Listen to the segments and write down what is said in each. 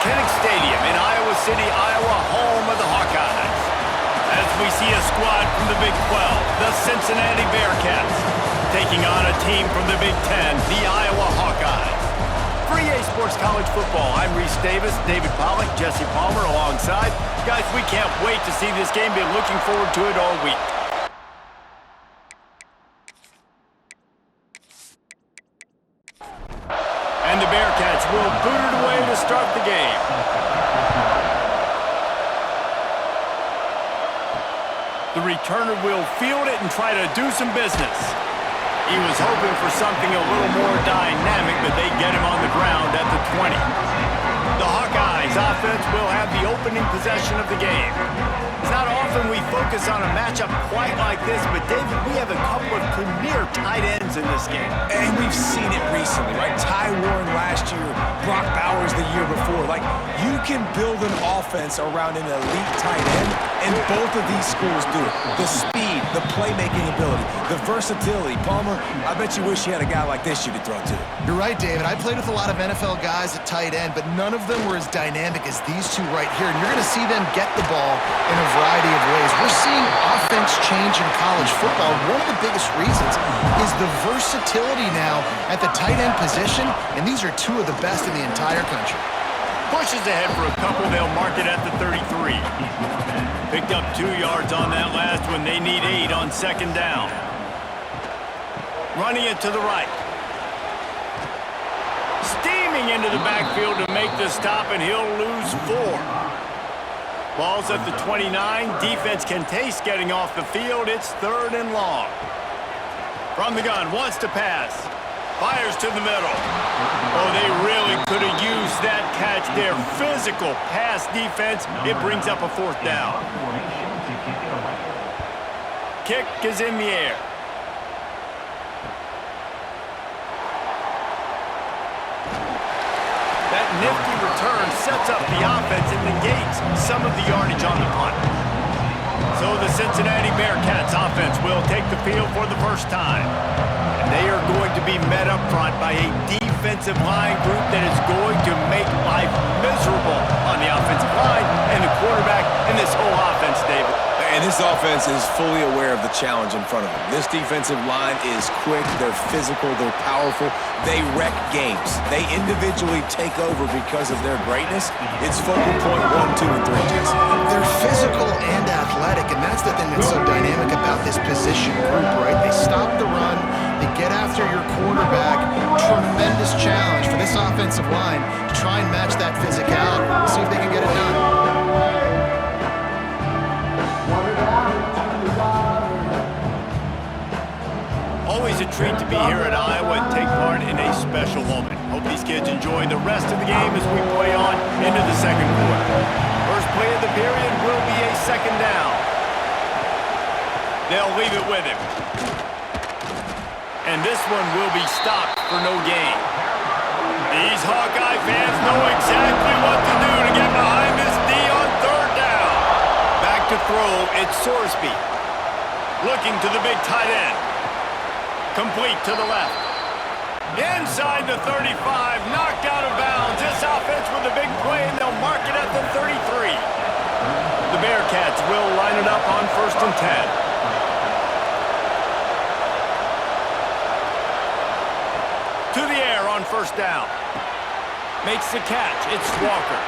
Kinnick Stadium in Iowa City, Iowa, home of the Hawkeyes. As we see a squad from the Big 12, the Cincinnati Bearcats, taking on a team from the Big 10, the Iowa Hawkeyes. For EA Sports College Football, I'm Reese Davis, David Pollack, Jesse Palmer alongside. Guys, we can't wait to see this game. Been looking forward to it all week. And the Bearcats will boot it away to start the game. The returner will field it and try to do some business. He was hoping for something a little more dynamic, but they get him on the ground at the 20. The Hawkeyes offense will have the opening possession of the game. It's not often we focus on a matchup quite like this, but David, we have a couple of premier tight ends in this game. And we've seen it recently, right? Ty Warren last year, Brock Bowers the year before. Like, you can build an offense around an elite tight end, and both of these schools do it. The speed, the playmaking ability, the versatility. Palmer, I bet you wish you had a guy like this you could throw to. You're right, David. I played with a lot of NFL guys at tight end, but none of them were as dynamic as these two right here. And you're going to see them get the ball in a variety of ways. We're seeing offense change in college football. One of the biggest reasons is the versatility now at the tight end position, and these are two of the best in the entire country. Pushes ahead for a couple. They'll mark it at the 33. Picked up 2 yards on that last one. They need 8 on second down. Running it to the right. Steaming into the backfield to make the stop, and he'll lose 4. Ball's at the 29. Defense can taste getting off the field. It's 3rd and long. From the gun, wants to pass. Fires to the middle. Oh, they really could have used that catch there. Physical pass defense. It brings up a 4th down. Kick is in the air. That nifty return sets up the offense and negates some of the yardage on the punt. So the Cincinnati Bearcats offense will take the field for the first time. And they are going to be met up front by a defensive line group that is going to make life miserable on the offensive line and the quarterback and this whole offense, David. And this offense is fully aware of the challenge in front of them. This defensive line is quick, they're physical, they're powerful, they wreck games. They individually take over because of their greatness. It's focal point 1, 2, and 3, Jason. They're physical and athletic, and that's the thing that's so dynamic about this position group, right? They stop the run, they get after your quarterback. Tremendous challenge for this offensive line to try and match that physicality. See if they can get it done. Always a treat to be here at Iowa and take part in a special moment. Hope these kids enjoy the rest of the game as we play on into the second quarter. First play of the period will be a second down. They'll leave it with him. And this one will be stopped for no gain. These Hawkeye fans know exactly what to do to get behind this D on 3rd down. Back to throw, it's Sorsby. Looking to the big tight end. Complete to the left. Inside the 35, knocked out of bounds. This offense with a big play, and they'll mark it at the 33. The Bearcats will line it up on 1st and 10. To the air on 1st down. Makes the catch. It's Walker.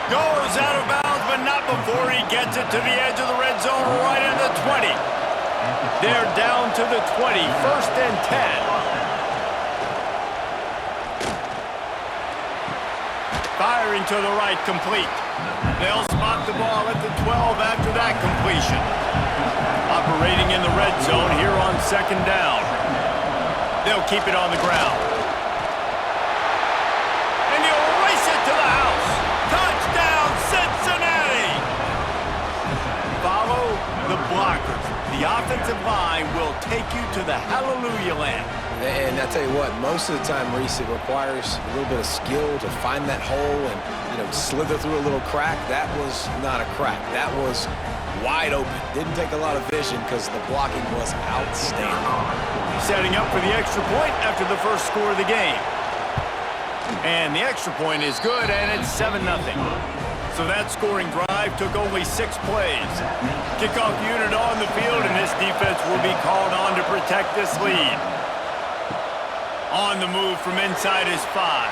Goes out of bounds, but not before he gets it to the edge of the red zone right at the 20. They're down to the 20, 1st and 10. Firing to the right, complete. They'll spot the ball at the 12 after that completion. Operating in the red zone here on 2nd down. They'll keep it on the ground. And he'll race it to the house. Touchdown, Cincinnati! Follow the blockers. The offensive line will take you to the hallelujah land. And I tell you what, most of the time, Reese, it requires a little bit of skill to find that hole and, slither through a little crack. That was not a crack. That was wide open. Didn't take a lot of vision because the blocking was outstanding. Setting up for the extra point after the first score of the game. And the extra point is good, and it's 7-0. So that scoring drive took only 6 plays. Kickoff unit on the field, and this defense will be called on to protect this lead. On the move from inside his 5.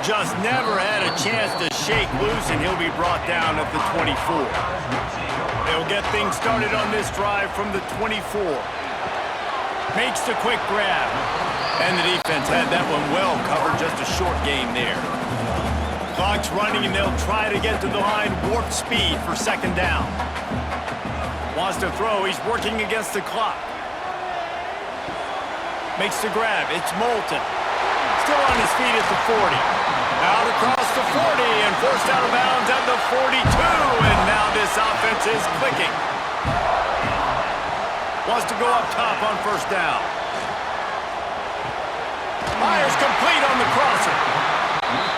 Just never had a chance to shake loose, and he'll be brought down at the 24. They'll get things started on this drive from the 24. Makes the quick grab. And the defense had that one well covered, just a short game there. Clock's running, and they'll try to get to the line, warp speed for 2nd down. Wants to throw, he's working against the clock. Makes the grab, it's Moulton. Still on his feet at the 40. Out across the 40 and forced out of bounds at the 42. And now this offense is clicking. Wants to go up top on 1st down. Fires complete on the crosser.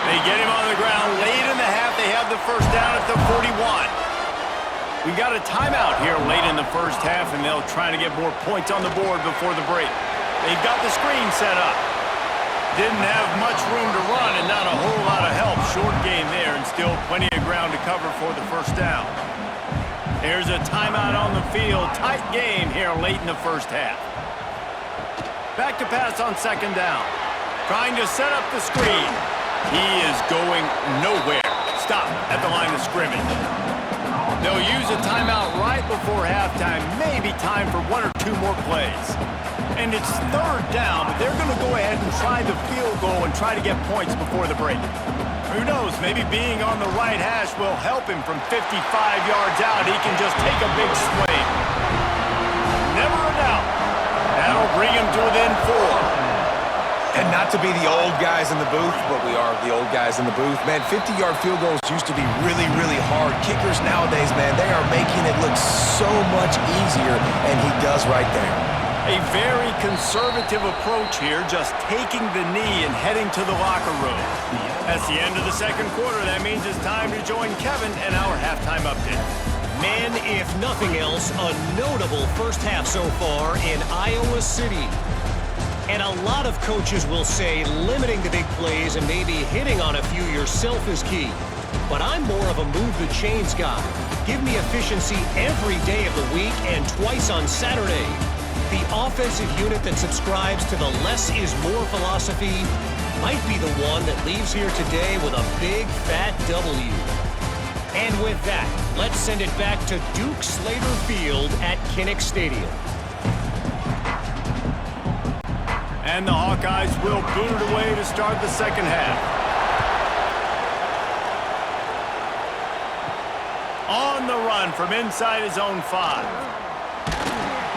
They get him on the ground late in the half. They have the 1st down at the 41. We got a timeout here late in the 1st half, and they'll try to get more points on the board before the break. They've got the screen set up. Didn't have much room to run and not a whole lot of help. Short game there, and still plenty of ground to cover for the 1st down. There's a timeout on the field. Tight game here late in the 1st half. Back to pass on 2nd down. Trying to set up the screen. He is going nowhere. Stop at the line of scrimmage. They'll use a timeout right before halftime. Maybe time for 1 or 2 more plays. And it's 3rd down, but they're going to go ahead and try the field goal and try to get points before the break. Who knows, maybe being on the right hash will help him from 55 yards out. He can just take a big swing. Never a doubt. That'll bring him to within 4. And not to be the old guys in the booth, but we are the old guys in the booth. Man, 50-yard field goals used to be really, really hard. Kickers nowadays, man, they are making it look so much easier, and he does right there. A very conservative approach here, just taking the knee and heading to the locker room. That's the end of the 2nd quarter. That means it's time to join Kevin and our halftime update. Man, if nothing else, a notable 1st half so far in Iowa City. And a lot of coaches will say limiting the big plays and maybe hitting on a few yourself is key. But I'm more of a move the chains guy. Give me efficiency every day of the week and twice on Saturday. The offensive unit that subscribes to the less is more philosophy might be the one that leaves here today with a big fat W. And with that, let's send it back to Duke Slater Field at Kinnick Stadium. And the Hawkeyes will boot it away to start the 2nd half. On the run from inside his own 5.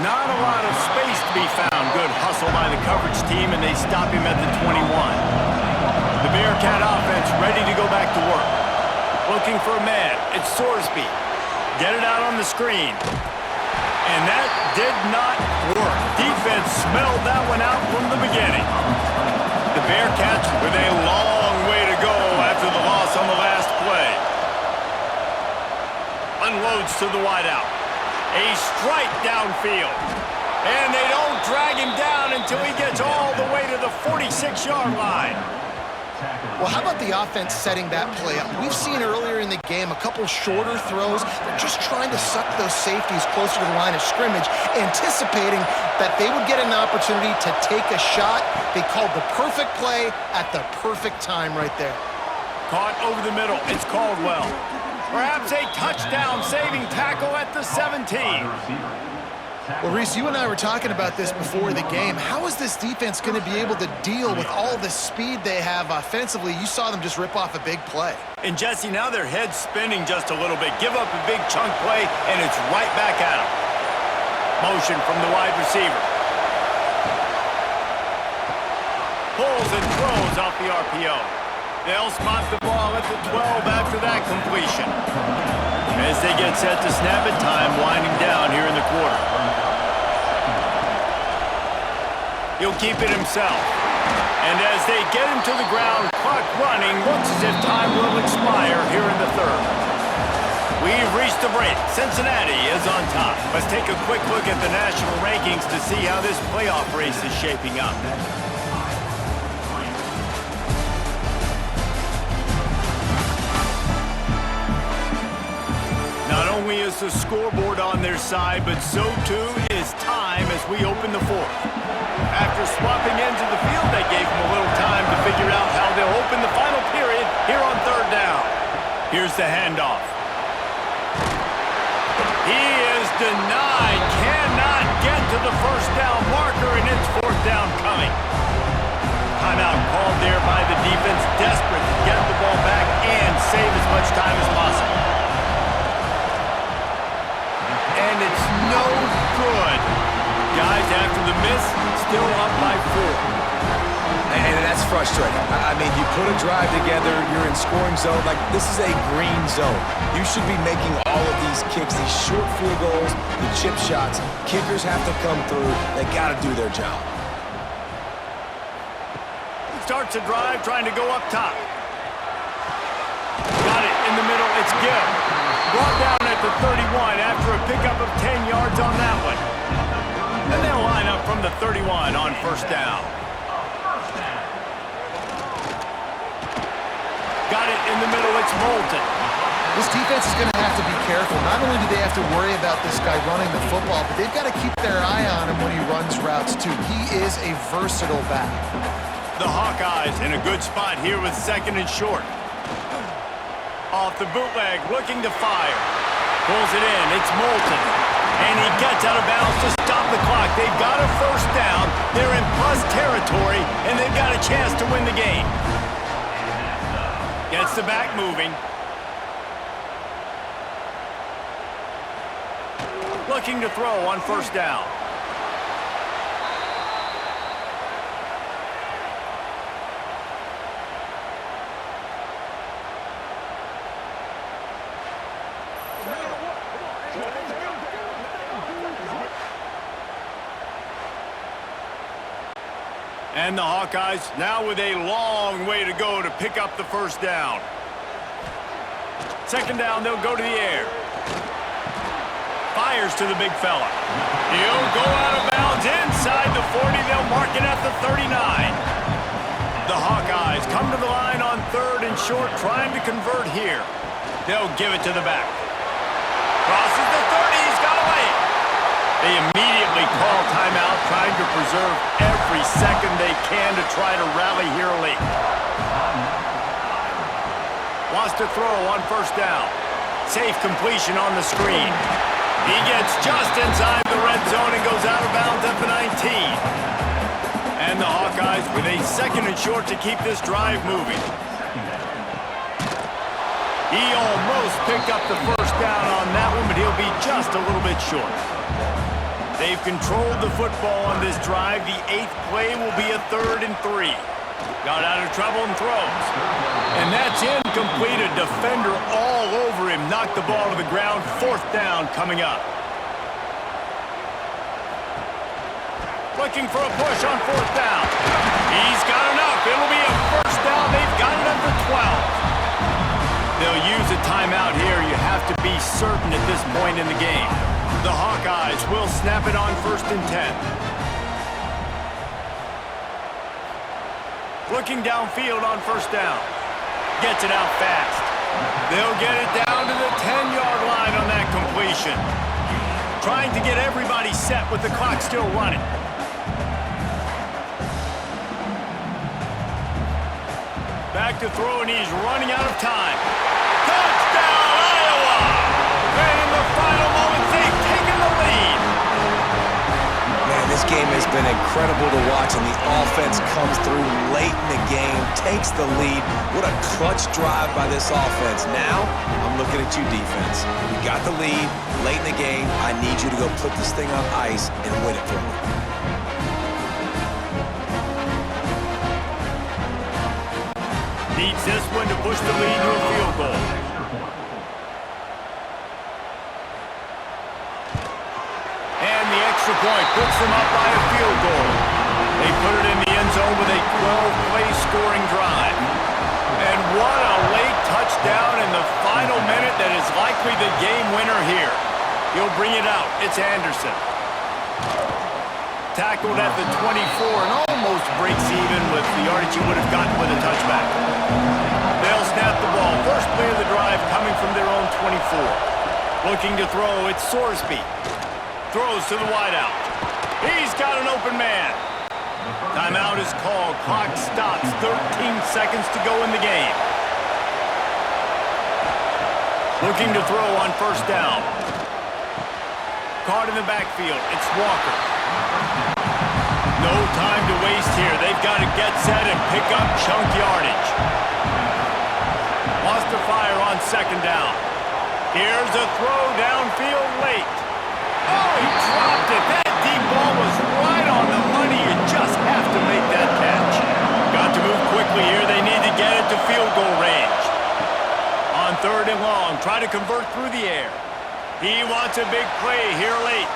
Not a lot of space to be found. Good hustle by the coverage team, and they stop him at the 21. The Bearcat offense ready to go back to work. Looking for a man. It's Sorsby. Get it out on the screen. And that did not work. Defense smelled that one out from the beginning. The Bearcats with a long way to go after the loss on the last play. Unloads to the wideout. A strike downfield. And they don't drag him down until he gets all the way to the 46-yard line. Well, how about the offense setting that play up? We've seen earlier in the game a couple shorter throws. They're just trying to suck those safeties closer to the line of scrimmage, anticipating that they would get an opportunity to take a shot. They called the perfect play at the perfect time right there. Caught over the middle. It's Caldwell. Perhaps a touchdown-saving tackle at the 17. Well, Reese, you and I were talking about this before the game. How is this defense going to be able to deal with all the speed they have offensively? You saw them just rip off a big play. And, Jesse, now their head's spinning just a little bit. Give up a big chunk play, and it's right back at them. Motion from the wide receiver. Pulls and throws off the RPO. They'll spot the ball at the 12 after that completion. As they get set to snap it, time winding down here in the quarter. He'll keep it himself. And as they get him to the ground, clock running, looks as if time will expire here in the 3rd. We've reached the break. Cincinnati is on top. Let's take a quick look at the national rankings to see how this playoff race is shaping up. the scoreboard on their side, but so too is time as we open the fourth. After swapping ends of the field, that gave them a little time to figure out how they'll open the final period here on third down. Here's the handoff. He is denied, cannot get to the first down marker, and it's fourth down coming. Timeout called there by the defense, desperate to get the ball back and save as much time as possible. And it's no good. Guys, after the miss, still up by 4. And that's frustrating. I mean, you put a drive together, you're in scoring zone. Like, this is a green zone. You should be making all of these kicks, these short field goals, the chip shots. Kickers have to come through. They got to do their job. Starts a drive trying to go up top. Got it in the middle. It's Gill. Brought down at the 31 after a pickup of 10 yards on that one. And they'll line up from the 31 on first down. Got it in the middle. It's Moulton. This defense is going to have to be careful. Not only do they have to worry about this guy running the football, but they've got to keep their eye on him when he runs routes too. He is a versatile back. The Hawkeyes in a good spot here with second and short. Off the bootleg, looking to fire. Pulls it in, it's Moulton. And he gets out of bounds to stop the clock. They've got a first down, they're in plus territory, and they've got a chance to win the game. Gets the back moving. Looking to throw on first down. And the Hawkeyes now with a long way to go to pick up the first down. Second down, they'll go to the air. Fires to the big fella. He'll go out of bounds inside the 40. They'll mark it at the 39. The Hawkeyes come to the line on third and short, trying to convert here. They'll give it to the back. Crosses the 30. He's got away. They immediately call timeout, trying to preserve every second they can to try to rally here late. Wants to throw on first down. Safe completion on the screen. He gets just inside the red zone and goes out of bounds at the 19. And the Hawkeyes with a second and short to keep this drive moving. He almost picked up the first down on that one, but he'll be just a little bit short. They've controlled the football on this drive. The 8th play will be a 3rd and 3. Got out of trouble and throws. And that's incomplete. A defender all over him. Knocked the ball to the ground. 4th down coming up. Looking for a push on 4th down. He's got enough. It'll be a first down. They've got it under 12. They'll use a timeout here. You have to be certain at this point in the game. The Hawkeyes will snap it on 1st and 10. Looking downfield on first down. Gets it out fast. They'll get it down to the 10-yard line on that completion. Trying to get everybody set with the clock still running. Back to throw, and he's running out of time. Touchdown, Iowa! And in the final moments, they've taken the lead. Man, this game has been incredible to watch, and the offense comes through late in the game, takes the lead. What a clutch drive by this offense. Now, I'm looking at you, defense. You got the lead late in the game. I need you to go put this thing on ice and win it for me. Needs this one to push the lead to a field goal. And the extra point puts them up by a field goal. They put it in the end zone with a 12-play scoring drive. And what a late touchdown in the final minute that is likely the game winner here. He'll bring it out. It's Anderson. Tackled at the 24 and almost breaks even with the yardage he would have gotten with a touchback. They'll snap the ball. First play of the drive coming from their own 24. Looking to throw, it's Sorsby. Throws to the wideout. He's got an open man. Timeout is called. Clock stops. 13 seconds to go in the game. Looking to throw on first down. Caught in the backfield. It's Walker. No time to waste here. They've got to get set and pick up chunk yardage. Lost the fire on second down. Here's a throw downfield late. Oh, he dropped it. That deep ball was right on the money. You just have to make that catch. Got to move quickly here. They need to get it to field goal range. On third and long, try to convert through the air. He wants a big play here late.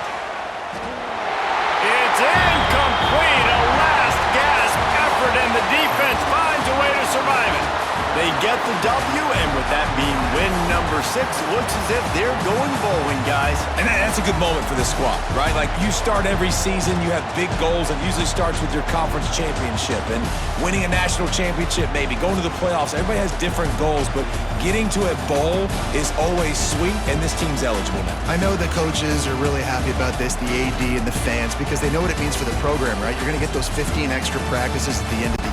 It's incomplete. A last gasp effort, and the defense finds a way to survive it. They get the W, and with that being win number 6, looks as if they're going bowling, guys. And that's a good moment for this squad, right? Like, you start every season, you have big goals. It usually starts with your conference championship and winning a national championship, maybe going to the playoffs. Everybody has different goals, but getting to a bowl is always sweet, and this team's eligible now. I know the coaches are really happy about this, the AD and the fans, because they know what it means for the program, right? You're going to get those 15 extra practices at the end of the